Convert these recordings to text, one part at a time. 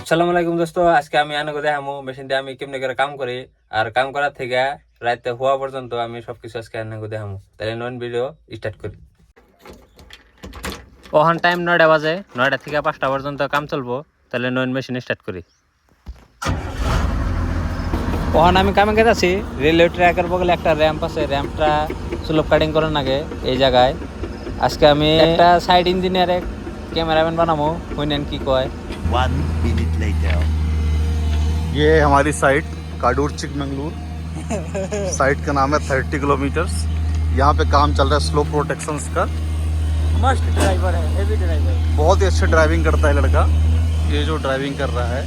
আসসালামু আলাইকুম দোস্ত, আজকে আমি আনাকে দেখামু মেশিন দিয়ে আমি কেমনে করে কাম করি। আর কাম করার থেকে রাতে হওয়া পর্যন্ত আমি সবকিছু আজকে আনাকে দেখামু। তাহলে নন ভিডিও স্টার্ট করি। ওখান টাইম 9টা বাজে, 9টা থেকে 5টা পর্যন্ত কাম চলবো। তাহলে নন মেশিন স্টার্ট করি। ওখানে আমি কামে গেছি আছি, রেলওয়ে ট্র্যাকের বগলে একটা র্যাম্প আছে, র্যাম্পটা স্লোপ কাটিং করার আগে এই জায়গায় আজকে আমি একটা সাইড ইঞ্জিনিয়ারে ক্যামেরাম্যান বানাবো। হইনেন কি কয়। 1 minute later. ये है हमारी साइट काडूर चिकमंगलूर। साइट का नाम है 30 किलोमीटर्स। यहाँ पे काम चल रहा है स्लो प्रोटेक्शंस का। मस्त ड्राइवर है, हेवी ड्राइवर। बहुत ही अच्छे ड्राइविंग करता है लड़का। ये जो ड्राइविंग कर रहा है,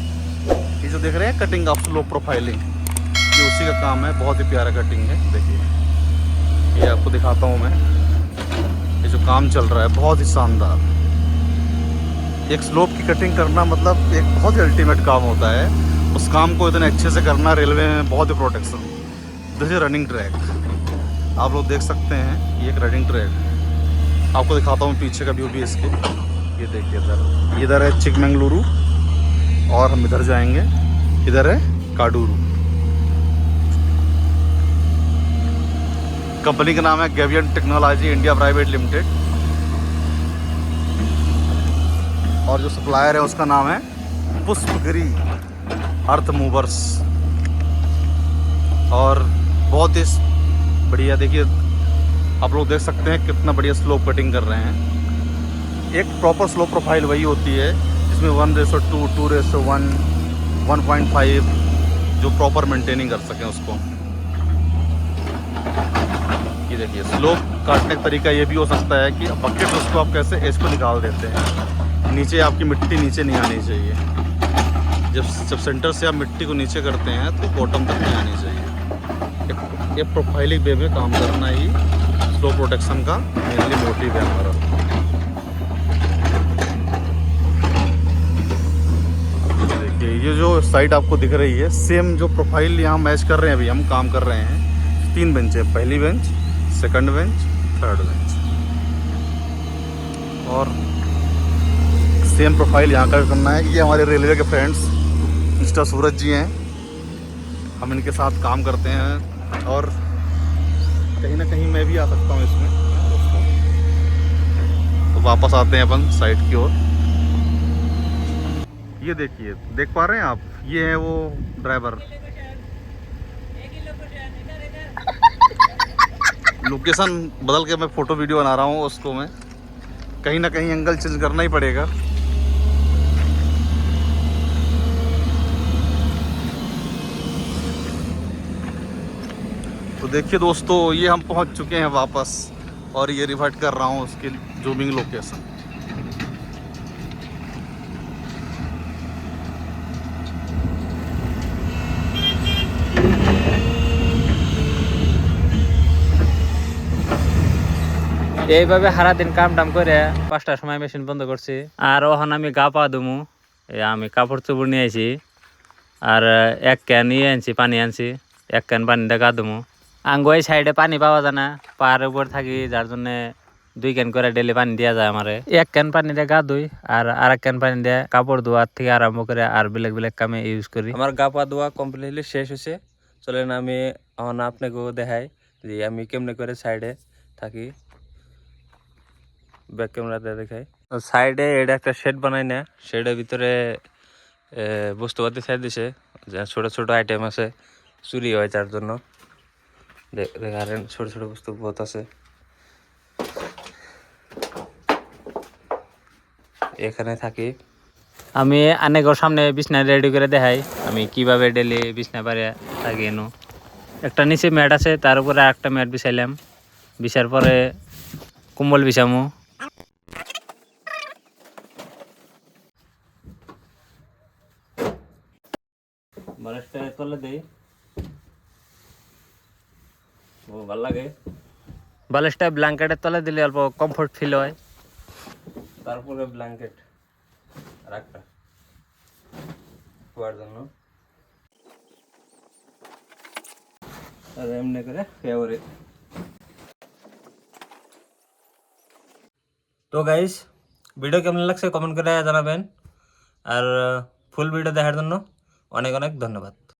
ये जो देख रहे हैं कटिंग ऑफ स्लो प्रोफाइलिंग, ये उसी का काम है। बहुत ही प्यारा कटिंग है। देखिए ये आपको दिखाता हूँ मैं। ये जो काम चल रहा है बहुत ही शानदार। एक स्लोप की कटिंग करना मतलब एक बहुत ही अल्टीमेट काम होता है। उस काम को इतने अच्छे से करना रेलवे में बहुत ही protection. This is running track, आप लोग देख सकते हैं। ये एक रनिंग ट्रैक, आपको दिखाता हूँ पीछे का व्यू भी इसके। ये देखिए इधर है चिकमंगलुरु और हम इधर जाएंगे। इधर है काडूरू। कंपनी का नाम है गेवियन टेक्नोलॉजी इंडिया प्राइवेट लिमिटेड और जो सप्लायर है उसका नाम है पुष्पगिरी अर्थ मूवर्स। और बहुत ही बढ़िया, देखिए आप लोग देख सकते हैं कितना बढ़िया स्लोप कटिंग कर रहे हैं। एक प्रॉपर स्लोप प्रोफाइल वही होती है जिसमें 1:2, 2:1, 1.5 जो प्रॉपर मेंटेनिंग कर सकें उसको। ये देखिए स्लोप काटने का तरीका ये भी हो सकता है कि बकेट उसको आप कैसे इसको निकाल देते हैं। नीचे आपकी मिट्टी नीचे नहीं आनी चाहिए। जब सेंटर से आप मिट्टी को नीचे करते हैं तो बॉटम तक नहीं आनी चाहिए। एक प्रोफाइलिंग वे में काम करना ही स्लो प्रोटेक्शन का मेनली मोटिव है हमारा। देखिए ये जो साइट आपको दिख रही है, सेम जो प्रोफाइल यहाँ मैच कर रहे हैं। अभी हम काम कर रहे हैं 3 बेंच है, पहली bench, second bench, third bench. और सेम प्रोफाइल यहाँ का करना है। ये हमारे रेलवे के फ्रेंड्स मिस्टर सूरज जी हैं, हम इनके साथ काम करते हैं। और कहीं ना कहीं मैं भी आ सकता हूँ इसमें। तो वापस आते हैं अपन साइड की ओर। ये देखिए, देख पा रहे हैं आप, ये है वो ड्राइवर। लोकेशन बदल के मैं फ़ोटो वीडियो बना रहा हूँ, उसको मैं कहीं ना कहीं एंगल चेंज करना ही पड़ेगा। तो देखिए दोस्तों, ये हम पहुँच चुके हैं वापस और ये रिवर्ट कर रहा हूँ उसकी जूमिंग लोकेशन। এইভাবে সারাদিন কাম টাম করে 5টার সময় মেশিন বন্ধ করছি। আর ওখান আমি গা পা ধুমু। আমি কাপড় চোপড় নিয়ে আইছি আর এক ক্যান নিয়ে আনছি, পানি আনছি। এক ক্যান পানি দিয়ে গা ধুমু। আঙ্গুই সাইডে পানি পাওয়া যায় না, পাহাড়ের উপর থাকি, যার জন্য 2 ক্যান করে ডেলি পানি দেওয়া যায় আমারে। এক ক্যান পানি দিয়ে গা ধুই আর আরেক ক্যান পানি দিয়ে কাপড় ধোয়ার থেকে আরম্ভ করে আর বেলেগ বেলেগ কামে ইউজ করি। আমার গা পা ধোয়া কমপ্লিটলি শেষ হয়েছে। চলেন আমি এখন আপনাকেও দেখাই যে আমি কেমনে করে সাইডে থাকি। ব্যাক ক্যামেরাতে দেখাই। সাইডে এটা একটা শেড বানাই না, শেডের ভিতরে বস্তুপাতি সাইড দিছে, ছোট ছোট আইটেম আছে, চুরি হয় তার জন্য। দেখেন ছোট ছোট বস্তু বহুত আছে। এখানে থাকি আমি। অনেকের সামনে বিছনা রেডি করে দেখাই আমি কিভাবে ডেলি বিছনা পারে থাকি। এনো একটা নিচে ম্যাট আছে, তার উপরে একটা ম্যাট বিছাইলাম। বিছার পরে কম্বল বিছামু। বালিশটা তলে দেই, ও ভালো লাগে। বালিশটা ব্ল্যাঙ্কেটের তলে দিলে অল্প কমফোর্ট ফিল হয়। তারপরে ব্ল্যাঙ্কেট রাখটা শোয়ার জন্য আর এমনি করে ফেভারে। তো গাইস, ভিডিও কেমন লাগছে কমেন্ট করে জানাবেন। আর ফুল ভিডিও দেখার জন্য অনেক অনেক ধন্যবাদ।